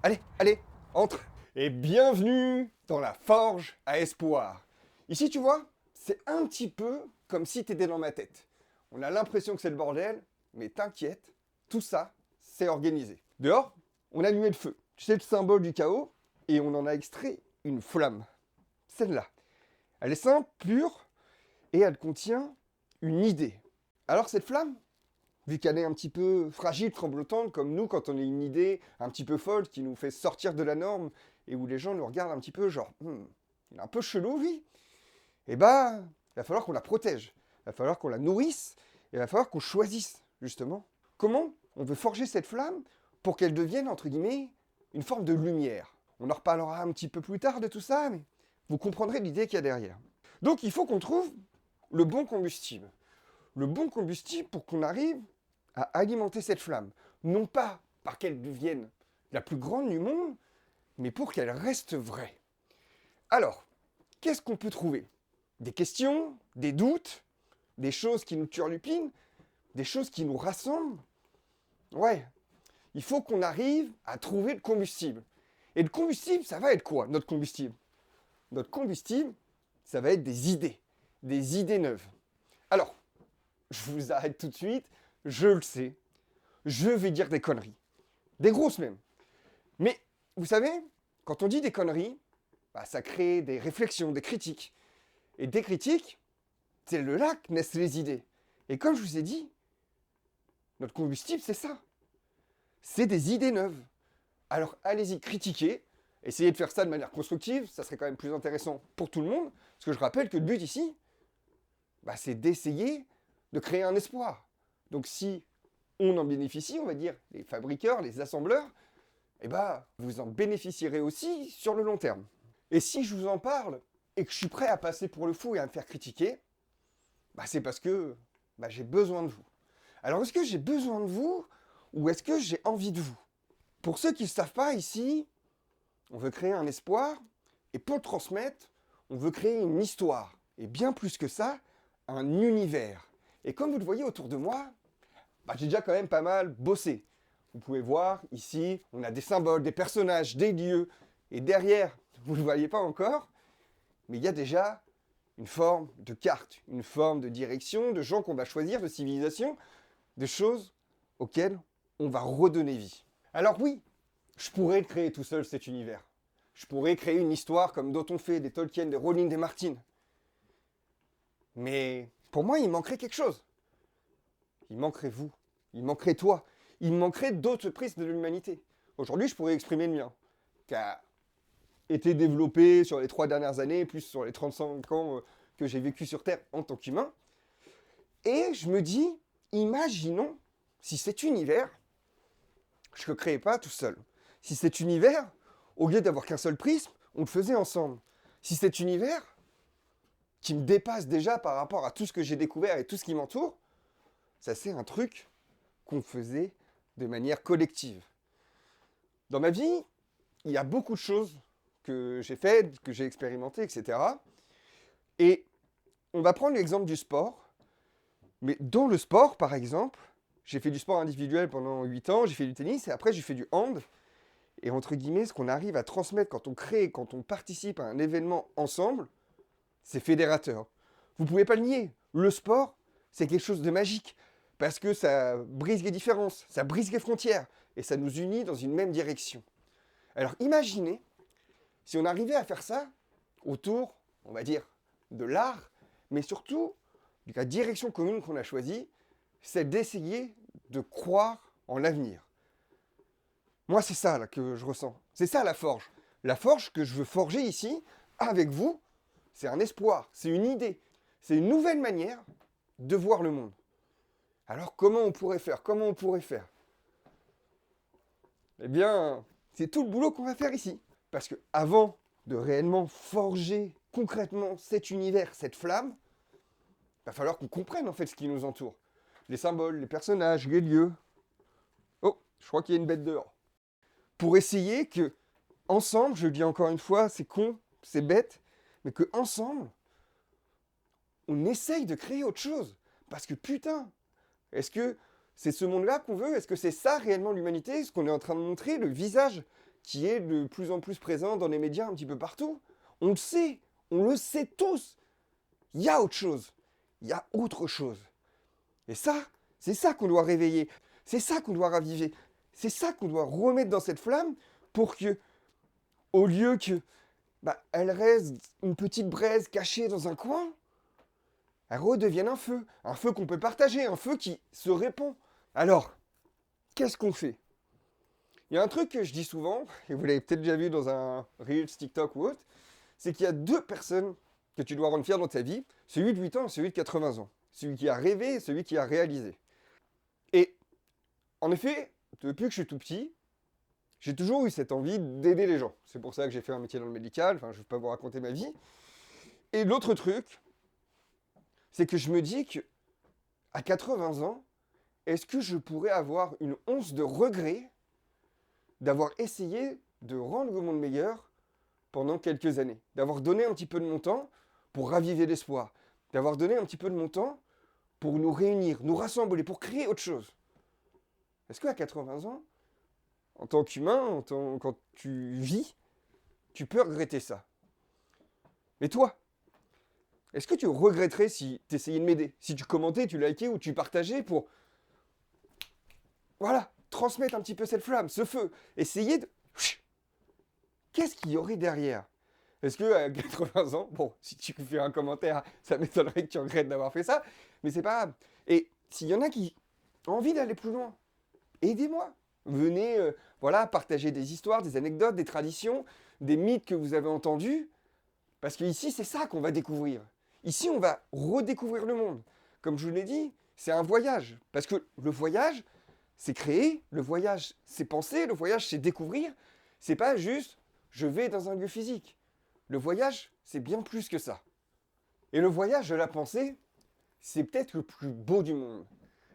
Allez, allez, entre. Et bienvenue dans la forge à espoir. Ici, tu vois, c'est un petit peu comme si t'étais dans ma tête. On a l'impression que c'est le bordel, mais t'inquiète, tout ça, c'est organisé. Dehors, on a allumé le feu. Tu sais, le symbole du chaos, et on en a extrait une flamme. Celle-là. Elle est simple, pure, et elle contient une idée. Alors cette flamme, vu qu'elle est un petit peu fragile, tremblotante, comme nous, quand on a une idée un petit peu folle qui nous fait sortir de la norme et où les gens nous regardent un petit peu genre, il est un peu chelou, lui, eh ben, il va falloir qu'on la protège, il va falloir qu'on la nourrisse, et il va falloir qu'on choisisse, justement, comment on veut forger cette flamme pour qu'elle devienne, entre guillemets, une forme de lumière. On en reparlera un petit peu plus tard de tout ça, mais vous comprendrez l'idée qu'il y a derrière. Donc il faut qu'on trouve le bon combustible. Le bon combustible pour qu'on arrive à alimenter cette flamme. Non pas par qu'elle devienne la plus grande du monde, mais pour qu'elle reste vraie. Alors, qu'est-ce qu'on peut trouver? Des questions, des doutes, des choses qui nous turlupinent, des choses qui nous rassemblent. Ouais, il faut qu'on arrive à trouver le combustible. Et le combustible, ça va être quoi, notre combustible? Notre combustible, ça va être des idées neuves. Alors, je vous arrête tout de suite, je le sais, je vais dire des conneries. Des grosses même. Mais, vous savez, quand on dit des conneries, ça crée des réflexions, des critiques. Et des critiques, c'est de là que naissent les idées. Et comme je vous ai dit, notre combustible, c'est ça. C'est des idées neuves. Alors allez-y, critiquez. Essayez de faire ça de manière constructive, ça serait quand même plus intéressant pour tout le monde. Parce que je rappelle que le but ici, c'est d'essayer de créer un espoir. Donc si on en bénéficie, on va dire, les fabriqueurs, les assembleurs, vous en bénéficierez aussi sur le long terme. Et si je vous en parle et que je suis prêt à passer pour le fou et à me faire critiquer, c'est parce que j'ai besoin de vous. Alors est-ce que j'ai besoin de vous ou est-ce que j'ai envie de vous? Pour ceux qui ne savent pas, ici, on veut créer un espoir et pour le transmettre, on veut créer une histoire. Et bien plus que ça, un univers. Et comme vous le voyez autour de moi, j'ai déjà quand même pas mal bossé. Vous pouvez voir, ici, on a des symboles, des personnages, des lieux. Et derrière, vous ne le voyez pas encore, mais il y a déjà une forme de carte, une forme de direction, de gens qu'on va choisir, de civilisation, de choses auxquelles on va redonner vie. Alors oui, je pourrais le créer tout seul, cet univers. Je pourrais créer une histoire comme d'autres ont fait, des Tolkien, des Rowling, des Martin. Mais pour moi, il manquerait quelque chose. Il manquerait vous. Il manquerait toi. Il manquerait d'autres prismes de l'humanité. Aujourd'hui, je pourrais exprimer le mien, qui a été développé sur les 3 dernières années, plus sur les 35 ans que j'ai vécu sur Terre en tant qu'humain. Et je me dis, imaginons si cet univers, je ne le créais pas tout seul. Si cet univers, au lieu d'avoir qu'un seul prisme, on le faisait ensemble. Si cet univers, qui me dépasse déjà par rapport à tout ce que j'ai découvert et tout ce qui m'entoure, ça c'est un truc qu'on faisait de manière collective. Dans ma vie, il y a beaucoup de choses que j'ai faites, que j'ai expérimentées, etc. Et on va prendre l'exemple du sport. Mais dans le sport, par exemple, j'ai fait du sport individuel pendant 8 ans, j'ai fait du tennis, et après j'ai fait du hand. Et entre guillemets, ce qu'on arrive à transmettre quand on crée, quand on participe à un événement ensemble, c'est fédérateur. Vous ne pouvez pas le nier. Le sport, c'est quelque chose de magique. Parce que ça brise les différences, ça brise les frontières, et ça nous unit dans une même direction. Alors imaginez si on arrivait à faire ça autour, on va dire, de l'art, mais surtout de la direction commune qu'on a choisie, c'est d'essayer de croire en l'avenir. Moi, c'est ça là, que je ressens. C'est ça la forge. La forge que je veux forger ici, avec vous, c'est un espoir, c'est une idée, c'est une nouvelle manière de voir le monde. Alors comment on pourrait faire? Comment on pourrait faire? Eh bien, c'est tout le boulot qu'on va faire ici. Parce que avant de réellement forger concrètement cet univers, cette flamme, il va falloir qu'on comprenne en fait ce qui nous entoure. Les symboles, les personnages, les lieux. Oh, je crois qu'il y a une bête dehors. Pour essayer que, ensemble, je le dis encore une fois, c'est con, c'est bête, mais que ensemble, on essaye de créer autre chose. Parce que putain, est-ce que c'est ce monde-là qu'on veut? Est-ce que c'est ça réellement l'humanité? Ce qu'on est en train de montrer, le visage qui est de plus en plus présent dans les médias un petit peu partout. On le sait tous. Il y a autre chose. Il y a autre chose. Et ça, c'est ça qu'on doit réveiller. C'est ça qu'on doit raviver. C'est ça qu'on doit remettre dans cette flamme pour que, au lieu que elle reste une petite braise cachée dans un coin, elle redevienne un feu qu'on peut partager, un feu qui se répand. Alors, qu'est-ce qu'on fait? Il y a un truc que je dis souvent, et vous l'avez peut-être déjà vu dans un Reels, TikTok ou autre, c'est qu'il y a deux personnes que tu dois rendre fières dans ta vie, celui de 8 ans et celui de 80 ans. Celui qui a rêvé et celui qui a réalisé. Et en effet, depuis que je suis tout petit, j'ai toujours eu cette envie d'aider les gens. C'est pour ça que j'ai fait un métier dans le médical, enfin je ne vais pas vous raconter ma vie. Et l'autre truc, c'est que je me dis que à 80 ans, est-ce que je pourrais avoir une once de regret d'avoir essayé de rendre le monde meilleur pendant quelques années, d'avoir donné un petit peu de mon temps pour raviver l'espoir, d'avoir donné un petit peu de mon temps pour nous réunir, nous rassembler, pour créer autre chose. Est-ce qu'à 80 ans, en tant qu'humain, quand tu vis, tu peux regretter ça? Mais toi, est-ce que tu regretterais si tu essayais de m'aider? Si tu commentais, tu likais ou tu partageais pour... Voilà, transmettre un petit peu cette flamme, ce feu. Essayer de... Qu'est-ce qu'il y aurait derrière? Est-ce qu'à 80 ans, bon, si tu fais un commentaire, ça m'étonnerait que tu regrettes d'avoir fait ça, mais c'est pas grave. Et s'il y en a qui ont envie d'aller plus loin, aidez-moi. Venez, partager des histoires, des anecdotes, des traditions, des mythes que vous avez entendus, parce qu'ici, c'est ça qu'on va découvrir. Ici, on va redécouvrir le monde. Comme je vous l'ai dit, c'est un voyage. Parce que le voyage, c'est créer, le voyage, c'est penser, le voyage, c'est découvrir. C'est pas juste, je vais dans un lieu physique. Le voyage, c'est bien plus que ça. Et le voyage de la pensée, c'est peut-être le plus beau du monde.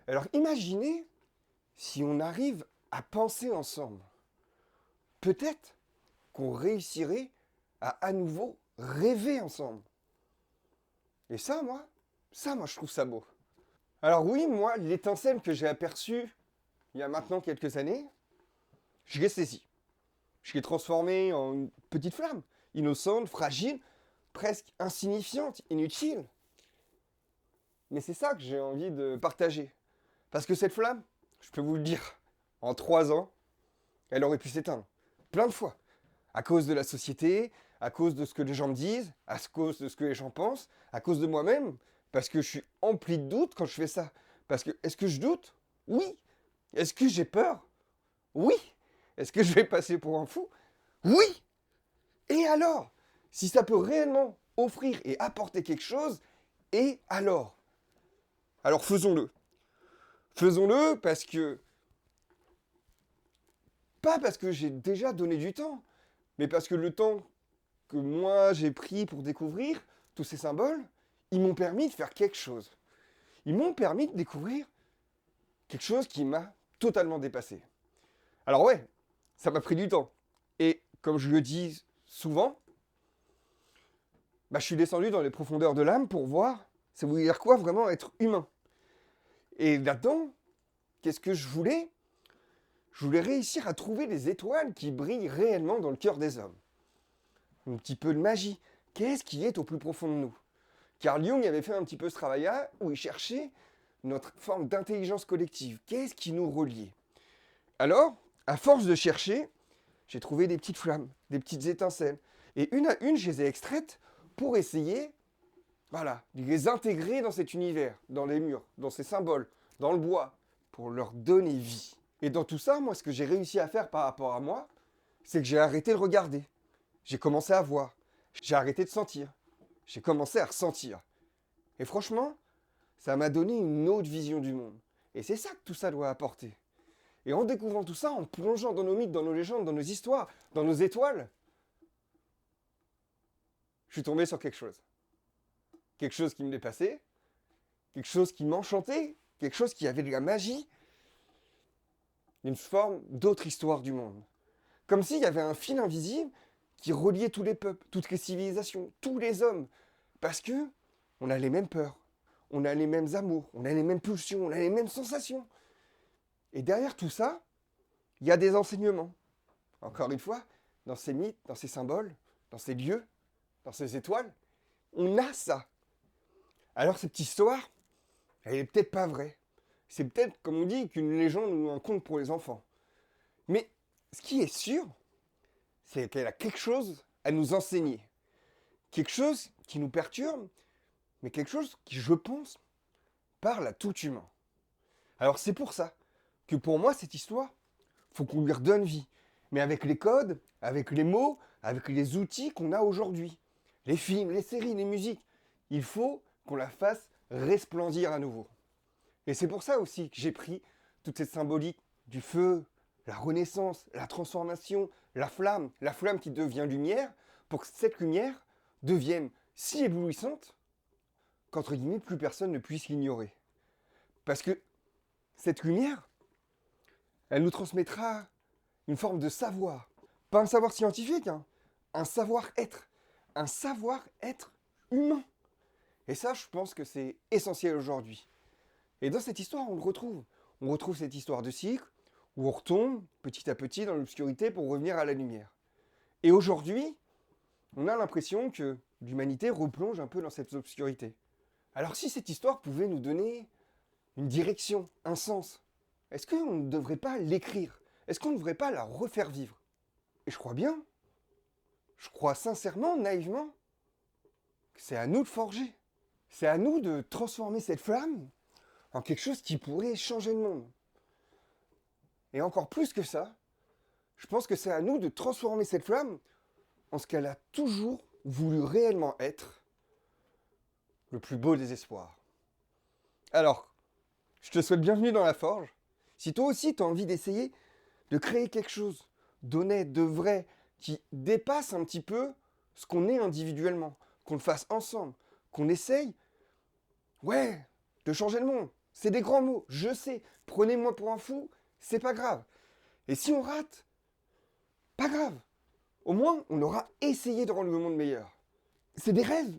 Alors imaginez si on arrive à penser ensemble. Peut-être qu'on réussirait à nouveau rêver ensemble. Et ça, moi, je trouve ça beau. Alors oui, moi, l'étincelle que j'ai aperçue il y a maintenant quelques années, je l'ai saisie. Je l'ai transformée en une petite flamme, innocente, fragile, presque insignifiante, inutile. Mais c'est ça que j'ai envie de partager. Parce que cette flamme, je peux vous le dire, en 3 ans, elle aurait pu s'éteindre. Plein de fois. À cause de la société, à cause de ce que les gens me disent, à cause de ce que les gens pensent, à cause de moi-même, parce que je suis empli de doutes quand je fais ça. Parce que, est-ce que je doute? Oui. Est-ce que j'ai peur? Oui. Est-ce que je vais passer pour un fou? Oui. Et alors? Si ça peut réellement offrir et apporter quelque chose, et alors? Alors faisons-le. Faisons-le parce que... Pas parce que j'ai déjà donné du temps, mais parce que le temps que moi j'ai pris pour découvrir tous ces symboles, ils m'ont permis de faire quelque chose. Ils m'ont permis de découvrir quelque chose qui m'a totalement dépassé. Alors ouais, ça m'a pris du temps. Et comme je le dis souvent, je suis descendu dans les profondeurs de l'âme pour voir ça voulait dire quoi vraiment être humain. Et là-dedans, qu'est-ce que je voulais? Je voulais réussir à trouver des étoiles qui brillent réellement dans le cœur des hommes. Un petit peu de magie. Qu'est-ce qui est au plus profond de nous? Carl Jung avait fait un petit peu ce travail-là où il cherchait notre forme d'intelligence collective. Qu'est-ce qui nous reliait? Alors, à force de chercher, j'ai trouvé des petites flammes, des petites étincelles. Et une à une, je les ai extraites pour essayer, de les intégrer dans cet univers, dans les murs, dans ces symboles, dans le bois, pour leur donner vie. Et dans tout ça, moi, ce que j'ai réussi à faire par rapport à moi, c'est que j'ai arrêté de regarder. J'ai commencé à voir. J'ai arrêté de sentir. J'ai commencé à ressentir. Et franchement, ça m'a donné une autre vision du monde. Et c'est ça que tout ça doit apporter. Et en découvrant tout ça, en plongeant dans nos mythes, dans nos légendes, dans nos histoires, dans nos étoiles, je suis tombé sur quelque chose. Quelque chose qui me dépassait, quelque chose qui m'enchantait, quelque chose qui avait de la magie, une forme d'autre histoire du monde. Comme s'il y avait un fil invisible qui reliait tous les peuples, toutes les civilisations, tous les hommes. Parce que on a les mêmes peurs, on a les mêmes amours, on a les mêmes pulsions, on a les mêmes sensations. Et derrière tout ça, il y a des enseignements. Encore une fois, dans ces mythes, dans ces symboles, dans ces lieux, dans ces étoiles, on a ça. Alors cette histoire, elle est peut-être pas vraie. C'est peut-être, comme on dit, qu'une légende ou un conte pour les enfants. Mais ce qui est sûr, c'est qu'elle a quelque chose à nous enseigner. Quelque chose qui nous perturbe, mais quelque chose qui, je pense, parle à tout humain. Alors c'est pour ça que pour moi, cette histoire, faut qu'on lui redonne vie. Mais avec les codes, avec les mots, avec les outils qu'on a aujourd'hui. Les films, les séries, les musiques. Il faut qu'on la fasse resplendir à nouveau. Et c'est pour ça aussi que j'ai pris toute cette symbolique du feu, la renaissance, la transformation, la flamme qui devient lumière, pour que cette lumière devienne si éblouissante qu'entre guillemets, plus personne ne puisse l'ignorer. Parce que cette lumière, elle nous transmettra une forme de savoir. Pas un savoir scientifique, hein, un savoir-être. Un savoir-être humain. Et ça, je pense que c'est essentiel aujourd'hui. Et dans cette histoire, on le retrouve. On retrouve cette histoire de cycle, où on retombe petit à petit dans l'obscurité pour revenir à la lumière. Et aujourd'hui, on a l'impression que l'humanité replonge un peu dans cette obscurité. Alors si cette histoire pouvait nous donner une direction, un sens, est-ce qu'on ne devrait pas l'écrire? Est-ce qu'on ne devrait pas la refaire vivre? Et je crois bien, je crois sincèrement, naïvement, que c'est à nous de forger. C'est à nous de transformer cette flamme en quelque chose qui pourrait changer le monde. Et encore plus que ça, je pense que c'est à nous de transformer cette flamme en ce qu'elle a toujours voulu réellement être, le plus beau des espoirs. Alors, je te souhaite bienvenue dans la forge. Si toi aussi tu as envie d'essayer de créer quelque chose d'honnête, de vrai, qui dépasse un petit peu ce qu'on est individuellement, qu'on le fasse ensemble, qu'on essaye, ouais, de changer le monde. C'est des grands mots, je sais. Prenez-moi pour un fou, c'est pas grave. Et si on rate, pas grave. Au moins, on aura essayé de rendre le monde meilleur. C'est des rêves.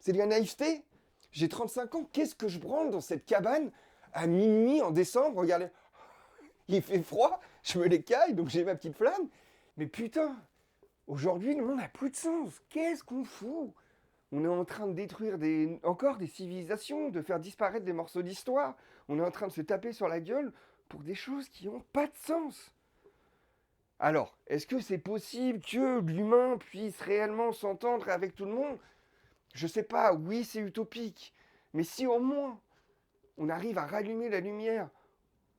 C'est de la naïveté. J'ai 35 ans, qu'est-ce que je branle dans cette cabane à minuit en décembre? Regardez, il fait froid, je me l'écaille, donc j'ai ma petite flamme. Mais putain, aujourd'hui, le monde n'a plus de sens. Qu'est-ce qu'on fout? On est en train de détruire encore des civilisations, de faire disparaître des morceaux d'histoire. On est en train de se taper sur la gueule pour des choses qui n'ont pas de sens. Alors, est-ce que c'est possible que l'humain puisse réellement s'entendre avec tout le monde? Je sais pas, oui, c'est utopique. Mais si au moins on arrive à rallumer la lumière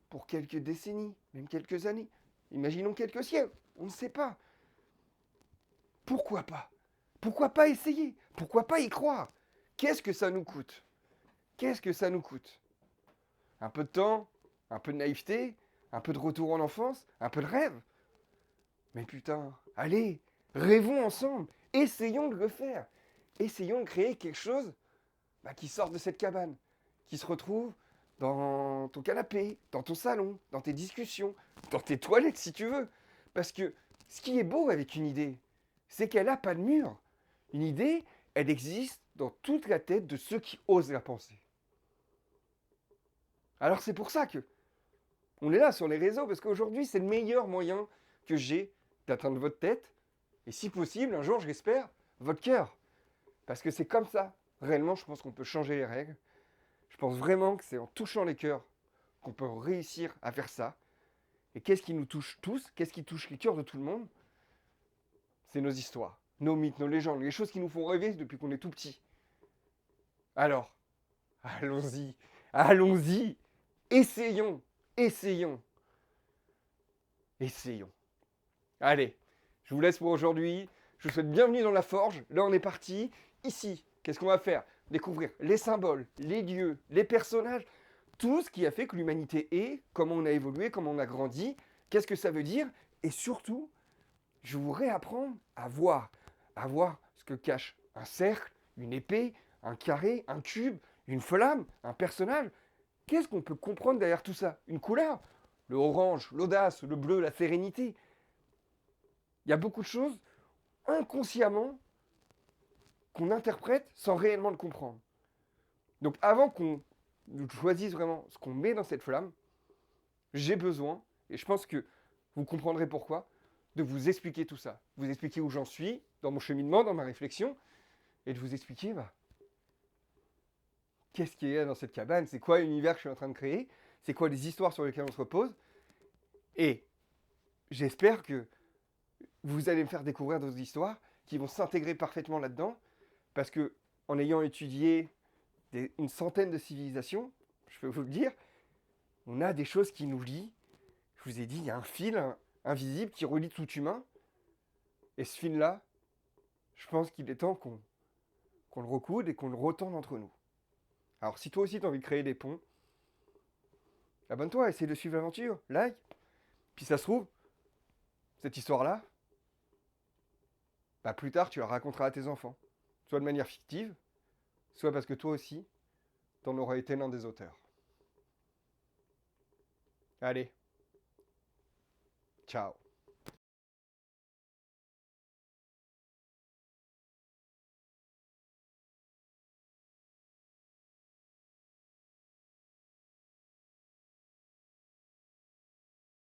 pour quelques décennies, même quelques années, imaginons quelques siècles, on ne sait pas. Pourquoi pas? Pourquoi pas essayer? Pourquoi pas y croire? Qu'est-ce que ça nous coûte? Qu'est-ce que ça nous coûte? Un peu de temps, un peu de naïveté, un peu de retour en enfance, un peu de rêve. Mais putain, allez, rêvons ensemble, essayons de le faire. Essayons de créer quelque chose qui sort de cette cabane, qui se retrouve dans ton canapé, dans ton salon, dans tes discussions, dans tes toilettes si tu veux. Parce que ce qui est beau avec une idée, c'est qu'elle n'a pas de mur. Une idée, elle existe dans toute la tête de ceux qui osent la penser. Alors c'est pour ça que on est là sur les réseaux, parce qu'aujourd'hui c'est le meilleur moyen que j'ai d'atteindre votre tête, et si possible, un jour, je l'espère, votre cœur. Parce que c'est comme ça, réellement, je pense qu'on peut changer les règles. Je pense vraiment que c'est en touchant les cœurs qu'on peut réussir à faire ça. Et qu'est-ce qui nous touche tous? Qu'est-ce qui touche les cœurs de tout le monde? C'est nos histoires, nos mythes, nos légendes, les choses qui nous font rêver depuis qu'on est tout petit. Alors, allons-y, allons-y, essayons, essayons, essayons. Allez, je vous laisse pour aujourd'hui. Je vous souhaite bienvenue dans la forge. Là, on est parti. Ici, qu'est-ce qu'on va faire? Découvrir les symboles, les lieux, les personnages, tout ce qui a fait que l'humanité est, comment on a évolué, comment on a grandi, qu'est-ce que ça veut dire, et surtout, je vous réapprendre à voir ce que cache un cercle, une épée, un carré, un cube, une flamme, un personnage. Qu'est-ce qu'on peut comprendre derrière tout ça? Une couleur? Le orange, l'audace, le bleu, la sérénité. Il y a beaucoup de choses, inconsciemment, qu'on interprète sans réellement le comprendre. Donc avant qu'on choisisse vraiment ce qu'on met dans cette flamme, j'ai besoin, et je pense que vous comprendrez pourquoi, de vous expliquer tout ça. Vous expliquer où j'en suis, dans mon cheminement, dans ma réflexion, et de vous expliquer qu'est-ce qu'il y a dans cette cabane, c'est quoi l'univers que je suis en train de créer, c'est quoi les histoires sur lesquelles on se repose. Et j'espère que vous allez me faire découvrir d'autres histoires qui vont s'intégrer parfaitement là-dedans, parce que en ayant étudié une centaine de civilisations, je peux vous le dire, on a des choses qui nous lient. Je vous ai dit, il y a un fil invisible qui relie tout humain. Et ce fil-là, je pense qu'il est temps qu'on le recoude et qu'on le retende entre nous. Alors si toi aussi tu as envie de créer des ponts, abonne-toi, essaie de suivre l'aventure, like. Puis ça se trouve, cette histoire-là, plus tard tu la raconteras à tes enfants. Soit de manière fictive, soit parce que toi aussi, t'en auras été l'un des auteurs. Allez, ciao.